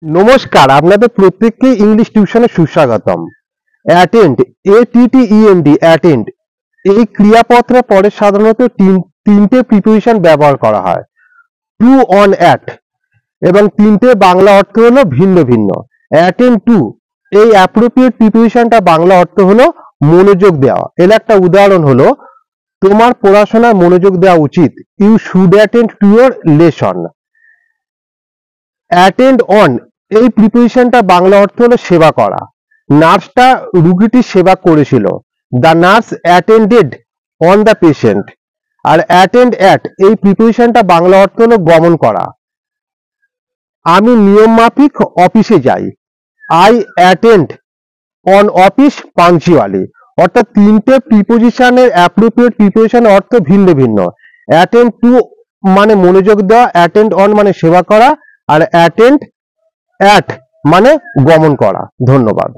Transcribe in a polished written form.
নমস্কার, আপনাদের প্রত্যেককে ইংলিশ টিউশনে সুস্বাগতম। অ্যাটেন্ড, ATTEND, অ্যাটেন্ড এই ক্রিয়াপত্রের পরে সাধারণত তিনটে প্রিপোজিশন ব্যবহার করা হয়। টু, অন, অ্যাট, এবং তিনটে বাংলা অর্থ হলো ভিন্ন ভিন্ন। অ্যাটেন্ড টু এই অ্যাপ্রোপ্রিয়েট প্রিপোজিশনটা বাংলা অর্থ হলো মনোযোগ দেওয়া। এর একটা উদাহরণ হলো, তোমার পড়াশোনায় মনোযোগ দেওয়া উচিত। You should attend to your lesson. Attend on এই প্রিপোজিশনটা বাংলা অর্থ হলো সেবা করা। নার্সটা রুগীটির সেবা করেছিল। The nurse attended on the patient. আর অ্যাটেন্ড অ্যাট এই প্রিপোজিশনটা বাংলা অর্থ হলো গমন করা। আমি নিয়ম মাফিক অফিসে যাই। I attend on office punctually. অর্থাৎ তিনটে প্রিপোজিশনের অ্যাপ্রোপ্রিয়েট প্রিপোজিশনের অর্থ ভিন্ন ভিন্ন। অ্যাটেন্ড টু মানে মনোযোগ দেওয়া, অ্যাটেন্ড অন মানে সেবা করা, আর অ্যাটেন্ড অ্যাট মানে গমন করা। ধন্যবাদ।